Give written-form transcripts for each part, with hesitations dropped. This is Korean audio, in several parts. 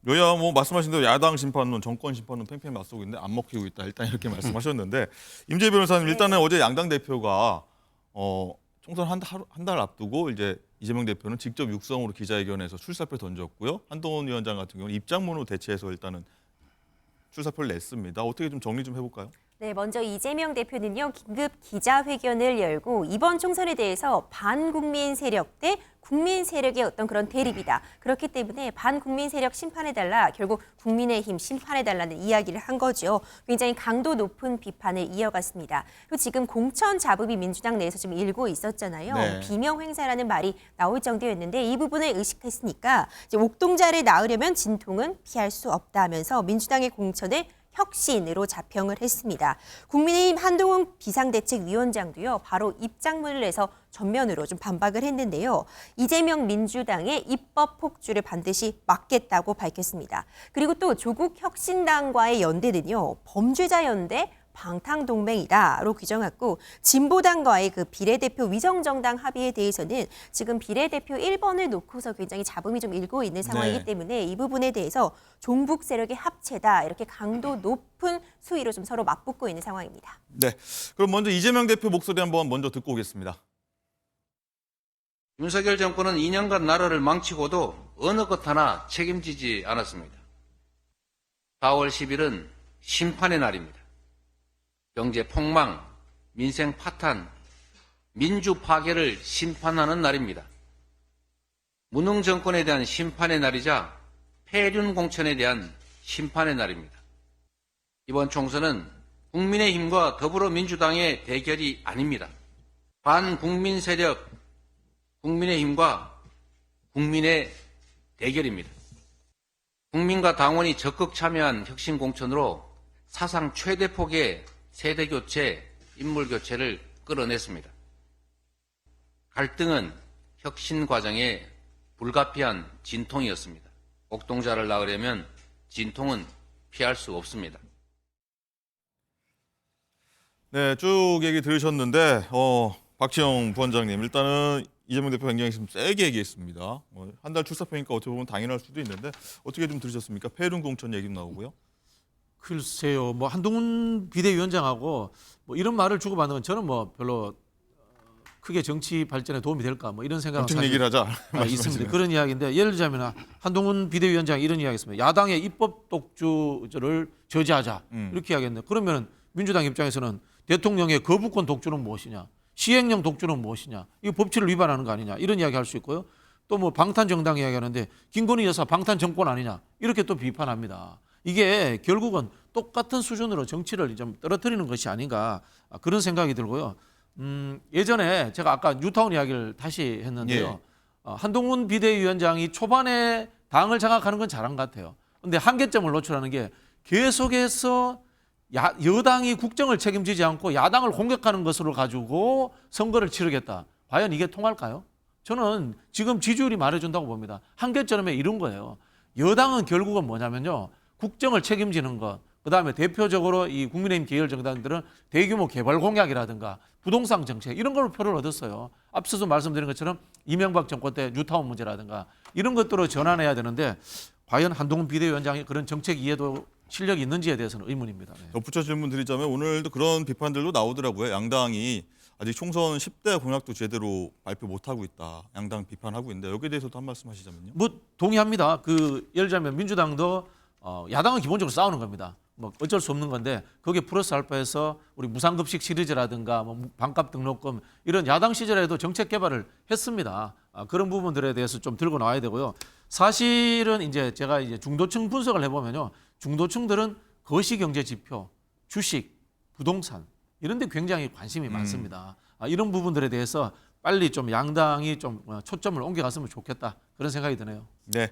여야 뭐 말씀하신 대로 야당 심판론, 정권 심판론 팽팽히 맞서고 있는데 안 먹히고 있다. 일단 이렇게 말씀하셨는데 임재 변호사님 일단은 어제 양당 대표가 총선 한 달 앞두고 이제 이재명 대표는 직접 육성으로 기자회견에서 출사표 던졌고요. 한동훈 위원장 같은 경우는 입장문으로 대체해서 일단은 출사표를 냈습니다. 어떻게 좀 정리 좀 해볼까요? 네, 먼저 이재명 대표는요, 긴급 기자회견을 열고 이번 총선에 대해서 반국민 세력 대 국민 세력의 어떤 그런 대립이다. 그렇기 때문에 반국민 세력 심판해달라, 결국 국민의힘 심판해달라는 이야기를 한 거죠. 굉장히 강도 높은 비판을 이어갔습니다. 그리고 지금 공천 자부비 민주당 내에서 좀 일고 있었잖아요. 네. 비명 행사라는 말이 나올 정도였는데 이 부분을 의식했으니까 이제 옥동자를 낳으려면 진통은 피할 수 없다 하면서 민주당의 공천을 혁신으로 자평을 했습니다. 국민의힘 한동훈 비상대책위원장도요, 바로 입장문을 내서 전면으로 좀 반박을 했는데요. 이재명 민주당의 입법 폭주를 반드시 막겠다고 밝혔습니다. 그리고 또 조국 혁신당과의 연대는요, 범죄자 연대, 방탕동맹이다로 규정했고, 진보당과의 그 비례대표 위성정당 합의에 대해서는 지금 비례대표 1번을 놓고서 굉장히 잡음이 좀 일고 있는 상황이기 때문에 이 부분에 대해서 종북 세력의 합체다, 이렇게 강도 높은 수위로 좀 서로 맞붙고 있는 상황입니다. 네. 그럼 먼저 이재명 대표 목소리 한번 먼저 듣고 오겠습니다. 윤석열 정권은 2년간 나라를 망치고도 어느 것 하나 책임지지 않았습니다. 4월 10일은 심판의 날입니다. 경제 폭망, 민생 파탄, 민주 파괴를 심판하는 날입니다. 무능 정권에 대한 심판의 날이자 폐륜 공천에 대한 심판의 날입니다. 이번 총선은 국민의힘과 더불어민주당의 대결이 아닙니다. 반국민 세력 국민의힘과 국민의 대결입니다. 국민과 당원이 적극 참여한 혁신 공천으로 사상 최대 폭의 세대교체, 인물교체를 끌어냈습니다. 갈등은 혁신 과정의 불가피한 진통이었습니다. 옥동자를 낳으려면 진통은 피할 수 없습니다. 네, 쭉 얘기 들으셨는데 박지영 부원장님 일단은 이재명 대표 굉장히 좀 세게 얘기했습니다. 한 달 출사표니까 어떻게 보면 당연할 수도 있는데 어떻게 좀 들으셨습니까? 폐륜 공천 얘기도 나오고요. 글쎄요, 뭐 한동훈 비대위원장하고 뭐 이런 말을 주고받는 건 저는 뭐 별로 크게 정치 발전에 도움이 될까 뭐 이런 생각은 정책 얘기를 하자. 있습니다. 그런 이야기인데 예를 들자면 한동훈 비대위원장이 이런 이야기했습니다. 야당의 입법 독주를 저지하자 이렇게 이야기했는데 그러면 민주당 입장에서는 대통령의 거부권 독주는 무엇이냐, 시행령 독주는 무엇이냐, 이거 법치를 위반하는 거 아니냐 이런 이야기 할 수 있고요. 또 뭐 방탄 정당 이야기하는데 김건희 여사 방탄 정권 아니냐 이렇게 또 비판합니다. 이게 결국은 똑같은 수준으로 정치를 좀 떨어뜨리는 것이 아닌가 그런 생각이 들고요. 예전에 제가 아까 뉴타운 이야기를 다시 했는데요. 한동훈 비대위원장이 초반에 당을 장악하는 건 잘한 것 같아요. 그런데 한계점을 노출하는 게 계속해서 여당이 국정을 책임지지 않고 야당을 공격하는 것으로 가지고 선거를 치르겠다. 과연 이게 통할까요? 저는 지금 지지율이 말해준다고 봅니다. 한계점에 이런 거예요. 여당은 결국은 뭐냐면요. 국정을 책임지는 것, 그다음에 대표적으로 이 국민의힘 계열 정당들은 대규모 개발 공약이라든가 부동산 정책 이런 걸로 표를 얻었어요. 앞서서 말씀드린 것처럼 이명박 정권 때 뉴타운 문제라든가 이런 것들로 전환해야 되는데 과연 한동훈 비대위원장이 그런 정책 이해도 실력이 있는지에 대해서는 의문입니다. 네. 덧붙여 질문 드리자면 오늘도 그런 비판들도 나오더라고요. 양당이 아직 총선 10대 공약도 제대로 발표 못하고 있다. 양당 비판하고 있는데 여기에 대해서도 한 말씀 하시자면요. 뭐 동의합니다. 예를 들자면 민주당도 야당은 기본적으로 싸우는 겁니다. 뭐 어쩔 수 없는 건데 거기에 플러스 알파해서 우리 무상급식 시리즈라든가 뭐 반값 등록금 이런 야당 시절에도 정책 개발을 했습니다. 그런 부분들에 대해서 좀 들고 나와야 되고요. 사실은 이제 제가 이제 중도층 분석을 해보면요, 중도층들은 거시경제 지표, 주식, 부동산 이런 데 굉장히 관심이 많습니다. 이런 부분들에 대해서 빨리 좀 양당이 좀 초점을 옮겨갔으면 좋겠다 그런 생각이 드네요. 네.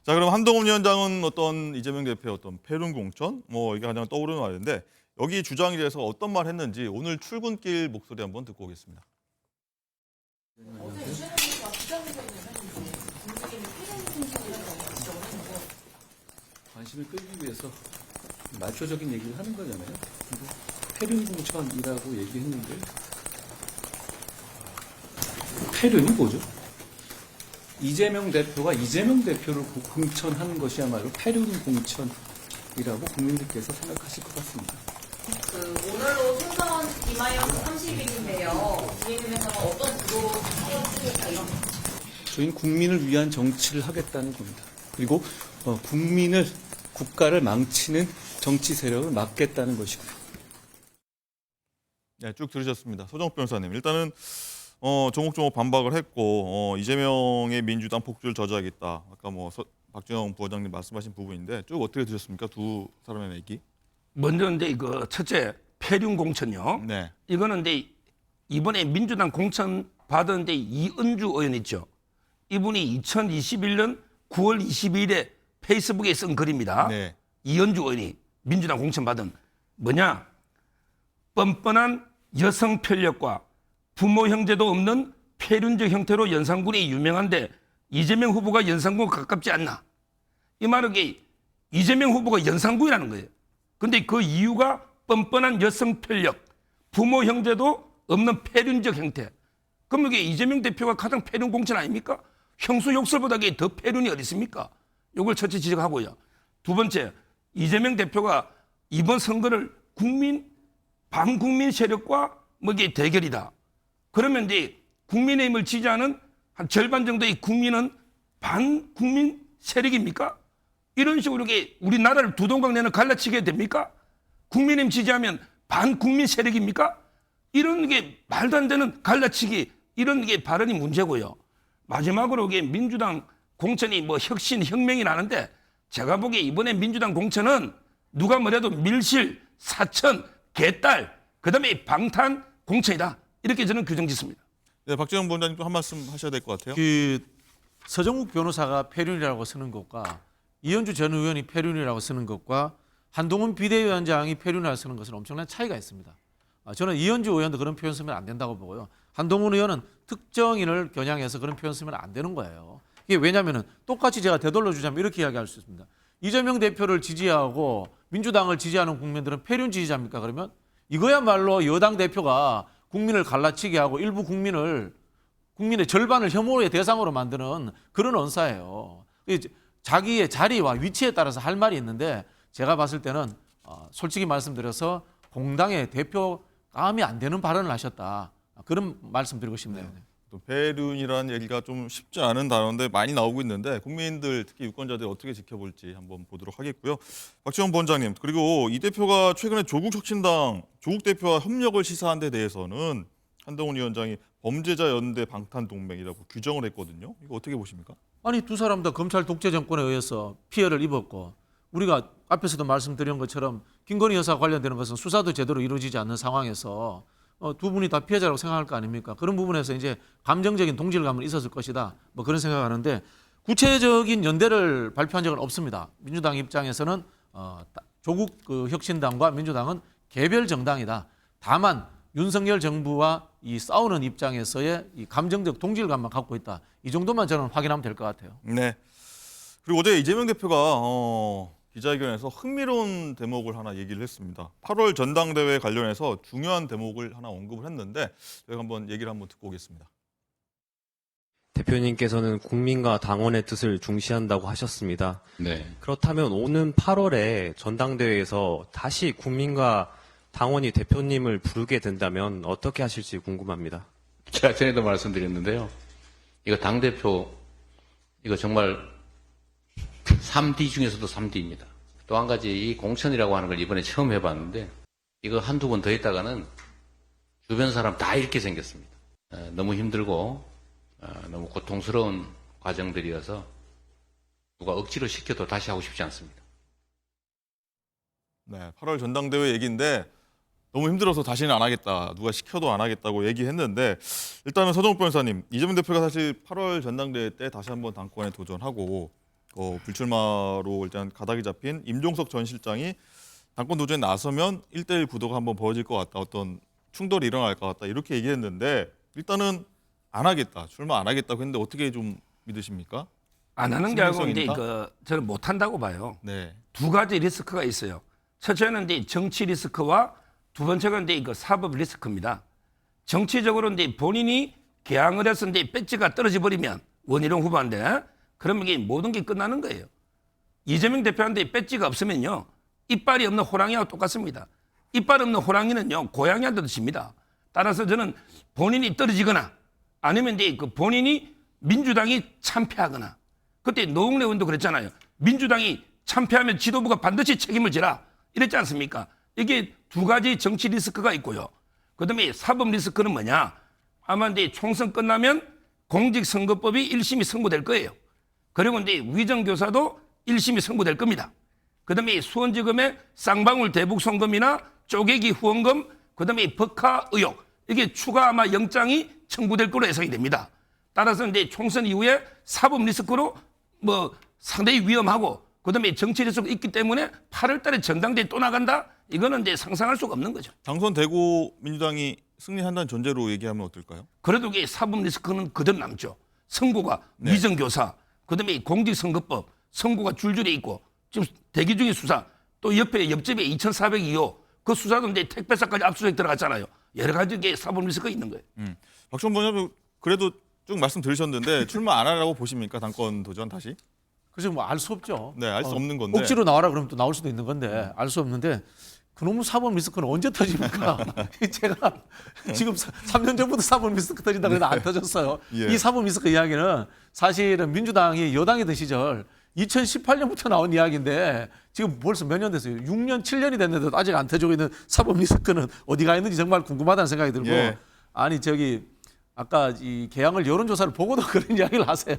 자, 그럼 한동훈 위원장은 어떤 이재명 대표의 어떤 폐륜 공천 이게 가장 떠오르는 말인데 여기 주장에 대해서 어떤 말 했는지 오늘 출근길 목소리 한번 듣고 오겠습니다. 관심을 끌기 위해서 말초적인 얘기를 하는 거잖아요. 폐륜 공천이라고 얘기했는데 폐륜이 뭐죠? 이재명 대표가 이재명 대표를 공천하는 것이야말로 패륜 공천이라고 국민들께서 생각하실 것 같습니다. 오늘로 총선 기마연 30일인데요. 이재명에서는 어떤 구도로 하겠습니까? 이런 저희는 국민을 위한 정치를 하겠다는 겁니다. 그리고 국민을, 국가를 망치는 정치 세력을 막겠다는 것이고요. 네, 쭉 들으셨습니다. 소정욱 변호사님. 일단은 조목조목 반박을 했고 이재명의 민주당 폭주를 저지하겠다. 아까 박준영 부원장님 말씀하신 부분인데 쭉 어떻게 들으셨습니까? 두 사람의 얘기. 먼저 이제 그 첫째 폐륜 공천요. 네. 이거는 이제 이번에 민주당 공천 받은 데 이은주 의원 있죠. 이분이 2021년 9월 22일에 페이스북에 쓴 글입니다. 네. 이은주 의원이 민주당 공천 받은 뭐냐? 뻔뻔한 여성 편력과 부모 형제도 없는 폐륜적 형태로 연산군이 유명한데 이재명 후보가 연산군과 가깝지 않나? 이 말은 이재명 후보가 연산군이라는 거예요. 근데 그 이유가 뻔뻔한 여성 편력, 부모 형제도 없는 폐륜적 형태. 그럼 이게 이재명 대표가 가장 폐륜 공천 아닙니까? 형수 욕설보다 더 폐륜이 어디 있습니까? 이걸 첫째 지적하고요. 두 번째, 이재명 대표가 이번 선거를 반국민 세력과 이게 대결이다. 그러면 이제 국민의힘을 지지하는 한 절반 정도의 국민은 반국민 세력입니까? 이런 식으로 우리나라를 두 동강 내는 갈라치게 됩니까? 국민의힘 지지하면 반국민 세력입니까? 이런 게 말도 안 되는 갈라치기, 이런 게 발언이 문제고요. 마지막으로 민주당 공천이 혁신, 혁명이 나는데 제가 보기에 이번에 민주당 공천은 누가 뭐래도 밀실, 사천, 개딸, 그다음에 방탄 공천이다. 이렇게 저는 규정 짓습니다. 네, 박준영 부원장님 또 한 말씀 하셔야 될 것 같아요. 서정욱 변호사가 폐륜이라고 쓰는 것과 이현주 전 의원이 폐륜이라고 쓰는 것과 한동훈 비대위원장이 폐륜이라고 쓰는 것은 엄청난 차이가 있습니다. 저는 이현주 의원도 그런 표현 쓰면 안 된다고 보고요. 한동훈 의원은 특정인을 겨냥해서 그런 표현 쓰면 안 되는 거예요. 이게 왜냐하면 똑같이 제가 되돌려 주자면 이렇게 이야기할 수 있습니다. 이재명 대표를 지지하고 민주당을 지지하는 국민들은 폐륜 지지자입니까? 그러면 이거야말로 여당 대표가 국민을 갈라치게 하고 일부 국민의 절반을 혐오의 대상으로 만드는 그런 언사예요. 자기의 자리와 위치에 따라서 할 말이 있는데 제가 봤을 때는 솔직히 말씀드려서 공당의 대표감이 안 되는 발언을 하셨다. 그런 말씀드리고 싶네요. 네. 또 폐륜이라는 얘기가 좀 쉽지 않은 단어인데 많이 나오고 있는데 국민들 특히 유권자들이 어떻게 지켜볼지 한번 보도록 하겠고요. 박지원 부원장님, 그리고 이 대표가 최근에 조국혁신당 조국 대표와 협력을 시사한 데 대해서는 한동훈 위원장이 범죄자 연대 방탄 동맹이라고 규정을 했거든요. 이거 어떻게 보십니까? 아니 두 사람 다 검찰 독재 정권에 의해서 피해를 입었고 우리가 앞에서도 말씀드린 것처럼 김건희 여사 관련되는 것은 수사도 제대로 이루어지지 않는 상황에서 두 분이 다 피해자라고 생각할 거 아닙니까? 그런 부분에서 이제 감정적인 동질감은 있었을 것이다. 그런 생각하는데 구체적인 연대를 발표한 적은 없습니다. 민주당 입장에서는 조국 혁신당과 민주당은 개별 정당이다. 다만 윤석열 정부와 이 싸우는 입장에서의 이 감정적 동질감만 갖고 있다. 이 정도만 저는 확인하면 될 것 같아요. 네. 그리고 어제 이재명 대표가 기자회견에서 흥미로운 대목을 하나 얘기를 했습니다. 8월 전당대회 관련해서 중요한 대목을 하나 언급을 했는데 저희가 한번 얘기를 한번 듣고 오겠습니다. 대표님께서는 국민과 당원의 뜻을 중시한다고 하셨습니다. 네. 그렇다면 오는 8월에 전당대회에서 다시 국민과 당원이 대표님을 부르게 된다면 어떻게 하실지 궁금합니다. 제가 전에도 말씀드렸는데요. 이거 당대표, 이거 정말 3D 중에서도 3D입니다. 또 한 가지 이 공천이라고 하는 걸 이번에 처음 해봤는데 이거 한두 번 더 있다가는 주변 사람 다 잃게 생겼습니다. 너무 힘들고 너무 고통스러운 과정들이어서 누가 억지로 시켜도 다시 하고 싶지 않습니다. 네, 8월 전당대회 얘기인데 너무 힘들어서 다시는 안 하겠다. 누가 시켜도 안 하겠다고 얘기했는데 일단은 서정욱 변호사님, 이재명 대표가 사실 8월 전당대회 때 다시 한번 당권에 도전하고 불출마로 일단 가닥이 잡힌 임종석 전 실장이 당권 도전에 나서면 1대1 구도가 한번 벌어질 것 같다. 어떤 충돌이 일어날 것 같다. 이렇게 얘기했는데 일단은 안 하겠다. 출마 안 하겠다고 했는데 어떻게 좀 믿으십니까? 안 하는 게 아니고 신빙성이 이제 있다? 저는 못 한다고 봐요. 네. 두 가지 리스크가 있어요. 첫째는 이제 정치 리스크와 두 번째가 이제 사법 리스크입니다. 정치적으로 이제 본인이 개항을 해서 이제 배지가 떨어져 버리면 원희룡 후보인데 그러면 이게 모든 게 끝나는 거예요. 이재명 대표한테 배지가 없으면요. 이빨이 없는 호랑이와 똑같습니다. 이빨 없는 호랑이는요. 고양이한테 드십니다. 따라서 저는 본인이 떨어지거나 아니면 이제 그 본인이 민주당이 참패하거나 그때 노웅래 의원도 그랬잖아요. 민주당이 참패하면 지도부가 반드시 책임을 지라 이랬지 않습니까? 이게 두 가지 정치 리스크가 있고요. 그다음에 사법 리스크는 뭐냐? 아마 이제 총선 끝나면 공직선거법이 1심이 선고될 거예요. 그리고 이제 위정교사도 1심이 선고될 겁니다. 그다음에 수원지검의 쌍방울 대북송금이나 쪼개기 후원금, 그다음에 법카 의혹 이게 추가 아마 영장이 청구될 걸로 예상이 됩니다. 따라서 이제 총선 이후에 사법 리스크로 뭐 상당히 위험하고 그다음에 정치 리스크가 있기 때문에 8월달에 전당대회 또 나간다? 이거는 이제 상상할 수가 없는 거죠. 당선되고 민주당이 승리한다는 전제로 얘기하면 어떨까요? 그래도 이게 사법 리스크는 그대로 남죠. 선고가 네. 위정교사, 그다음에 공직선거법, 선고가 줄줄이 있고 지금 대기 중인 수사, 또 옆에 옆집에 2,402호 그 수사도 이제 택배사까지 압수수색 들어갔잖아요. 여러 가지 게 사법 리스크가 있는 거예요. 박지원 본부장님 그래도 쭉 말씀 들으셨는데 출마 안 하라고 보십니까? 당권 도전 다시? 그래서 뭐 알 수 없죠. 네, 알 수 없는 건데. 억지로 나와라 그러면 또 나올 수도 있는 건데 알 수 없는데 그놈의 사법 리스크는 언제 터집니까? 제가 지금 3년 전부터 사법 리스크 터진다 그래도 안 터졌어요. 예. 이 사법 리스크 이야기는 사실은 민주당이 여당이 된 시절 2018년부터 나온 이야기인데 지금 벌써 몇 년 됐어요. 6년, 7년이 됐는데도 아직 안 터지고 있는 사법 리스크는 어디가 있는지 정말 궁금하다는 생각이 들고 예. 아니 저기 아까 이 개항을 여론조사를 보고도 그런 이야기를 하세요.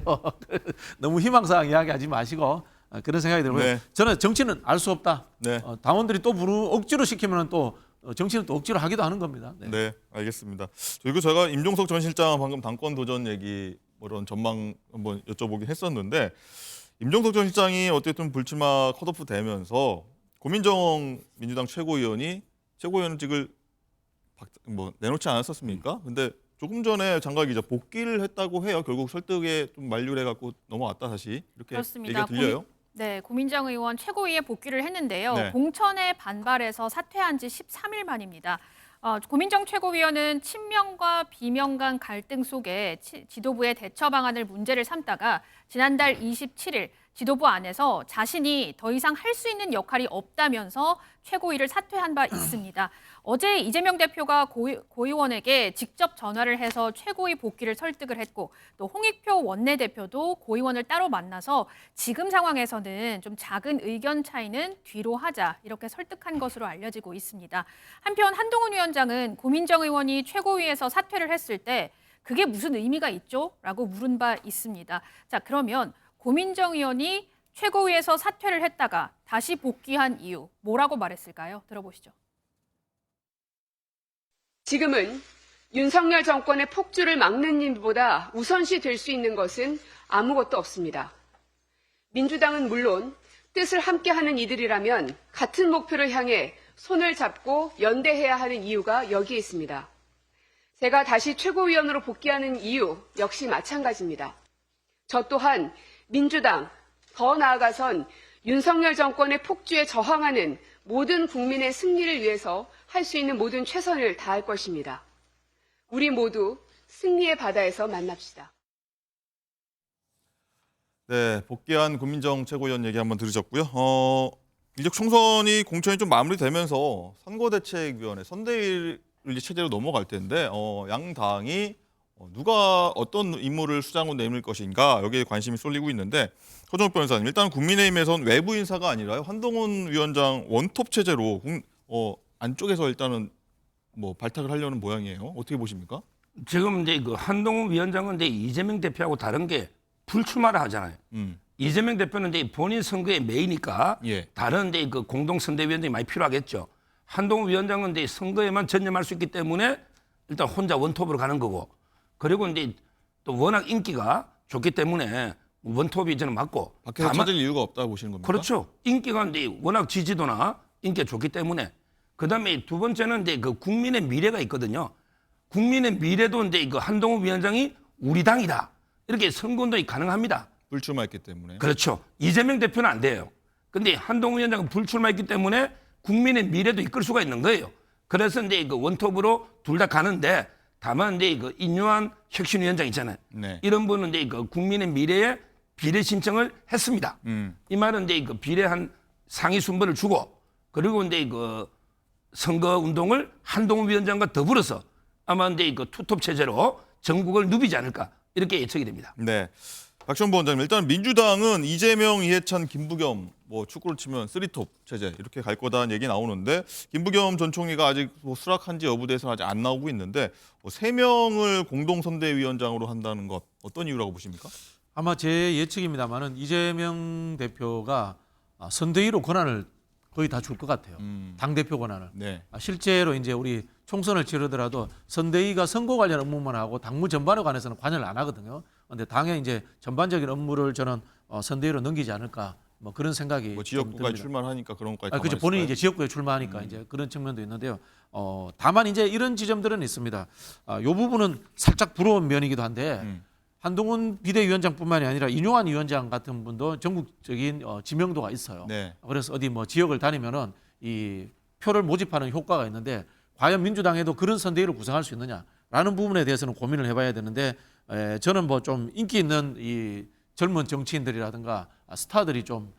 너무 희망사항 이야기하지 마시고 그런 생각이 들고요. 네. 저는 정치는 알 수 없다. 네. 당원들이 또 억지로 시키면 또 정치는 또 억지로 하기도 하는 겁니다. 네. 네, 알겠습니다. 그리고 제가 임종석 전 실장 방금 당권 도전 얘기 뭐 이런 전망 한번 여쭤보긴 했었는데 임종석 전 실장이 어쨌든 불출마 컷오프 되면서 고민정 민주당 최고위원이 최고위원직을 내놓지 않았었습니까? 근데 조금 전에 장관 기자 복귀를 했다고 해요. 결국 설득에 좀 만류를 해갖고 넘어왔다 다시 이렇게 그렇습니다. 얘기가 들려요. 네, 고민정 의원 최고위에 복귀를 했는데요. 네. 공천에 반발해서 사퇴한 지 13일 만입니다. 고민정 최고위원은 친명과 비명 간 갈등 속에 지도부의 대처 방안을 문제를 삼다가 지난달 27일 지도부 안에서 자신이 더 이상 할 수 있는 역할이 없다면서 최고위를 사퇴한 바 있습니다. 어제 이재명 대표가 고의원에게 직접 전화를 해서 최고위 복귀를 설득을 했고 또 홍익표 원내대표도 고의원을 따로 만나서 지금 상황에서는 좀 작은 의견 차이는 뒤로 하자 이렇게 설득한 것으로 알려지고 있습니다. 한편 한동훈 위원장은 고민정 의원이 최고위에서 사퇴를 했을 때 그게 무슨 의미가 있죠? 라고 물은 바 있습니다. 자, 그러면 고민정 의원이 최고위에서 사퇴를 했다가 다시 복귀한 이유 뭐라고 말했을까요? 들어보시죠. 지금은 윤석열 정권의 폭주를 막는 일보다 우선시 될 수 있는 것은 아무것도 없습니다. 민주당은 물론 뜻을 함께하는 이들이라면 같은 목표를 향해 손을 잡고 연대해야 하는 이유가 여기에 있습니다. 제가 다시 최고위원으로 복귀하는 이유 역시 마찬가지입니다. 저 또한 민주당, 더 나아가선 윤석열 정권의 폭주에 저항하는 모든 국민의 승리를 위해서 할 수 있는 모든 최선을 다할 것입니다. 우리 모두 승리의 바다에서 만납시다. 네, 복귀한 고민정 최고위원 얘기 한번 들으셨고요. 이제 총선이 공천이 좀 마무리되면서 선거대책위원회 선대위 체제로 넘어갈 텐데 양 당이 누가 어떤 임무를 수장으로 내밀 것인가 여기에 관심이 쏠리고 있는데 서정욱 변호사님 일단 국민의힘에선 외부 인사가 아니라 한동훈 위원장 원톱 체제로 안쪽에서 일단은 뭐 발탁을 하려는 모양이에요. 어떻게 보십니까? 지금 이제 그 한동훈 위원장은 이제 이재명 대표하고 다른 게 불출마를 하잖아요. 이재명 대표는 이제 본인 선거에 메이니까 예. 다른 이제 그 공동 선대위원장이 많이 필요하겠죠. 한동훈 위원장은 이제 선거에만 전념할 수 있기 때문에 일단 혼자 원톱으로 가는 거고, 그리고 이제 또 워낙 인기가 좋기 때문에 원톱이 저는 맞고. 밖에서 찾을 이유가 없다고 보시는 겁니까? 그렇죠. 인기가 이제 워낙 지지도나 인기가 좋기 때문에. 그다음에 두 번째는 이제 그 국민의 미래가 있거든요. 국민의 미래도 이제 그 한동훈 위원장이 우리 당이다. 이렇게 선거운동이 가능합니다. 불출마했기 때문에. 그렇죠. 이재명 대표는 안 돼요. 근데 한동훈 위원장은 불출마했기 때문에 국민의 미래도 이끌 수가 있는 거예요. 그래서 이제 그 원톱으로 둘 다 가는데 다만 이제 그 인요한 혁신위원장 있잖아요. 네. 이런 분은 이제 그 국민의 미래에 비례 신청을 했습니다. 이 말은 이제 그 비례 한 상위 순번을 주고 그리고 이제 그 선거 운동을 한동훈 위원장과 더불어서 아마 이제 그 투톱 체제로 전국을 누비지 않을까 이렇게 예측이 됩니다. 네. 박지원 부원장님, 일단 민주당은 이재명, 이해찬, 김부겸 뭐 축구를 치면 3톱 체제 이렇게 갈 거다는 얘기 나오는데 김부겸 전 총리가 아직 뭐 수락한지 여부에 대해서는 아직 안 나오고 있는데 뭐 3명을 공동선대위원장으로 한다는 것 어떤 이유라고 보십니까? 아마 제 예측입니다만은 이재명 대표가 선대위로 권한을 거의 다 줄 것 같아요. 당 대표 권한을. 네. 실제로 이제 우리 총선을 치르더라도 선대위가 선거 관련 업무만 하고 당무 전반에 관해서는 관여를 안 하거든요. 그런데 당의 이제 전반적인 업무를 저는 선대위로 넘기지 않을까 뭐 그런 생각이 뭐 좀 지역구가 듭니다. 출마하니까 그런 것까지 그렇죠. 감안했을까요? 본인이 이제 지역구에 출마하니까 이제 그런 측면도 있는데요. 다만 이제 이런 지점들은 있습니다. 이 부분은 살짝 부러운 면이기도 한데 한동훈 비대위원장뿐만이 아니라 인요한 위원장 같은 분도 전국적인 지명도가 있어요. 네. 그래서 어디 뭐 지역을 다니면은 이 표를 모집하는 효과가 있는데 과연 민주당에도 그런 선대위를 구성할 수 있느냐라는 부분에 대해서는 고민을 해봐야 되는데 저는 뭐 좀 인기 있는 이 젊은 정치인들이라든가 스타들이 좀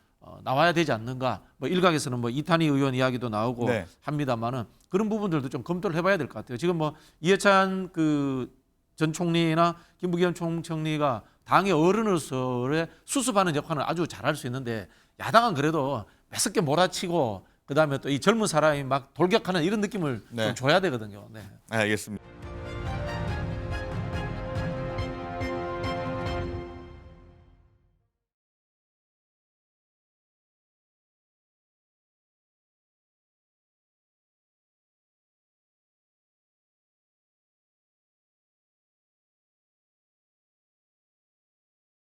나와야 되지 않는가. 뭐 일각에서는 뭐 이탄희 의원 이야기도 나오고 네. 합니다만은 그런 부분들도 좀 검토를 해봐야 될 것 같아요. 지금 뭐 이해찬 그 전 총리나 김부겸 총리가 당의 어른으로서의 수습하는 역할을 아주 잘할 수 있는데 야당은 그래도 매섭게 몰아치고 그다음에 또 이 젊은 사람이 막 돌격하는 이런 느낌을 네. 좀 줘야 되거든요. 네. 알겠습니다.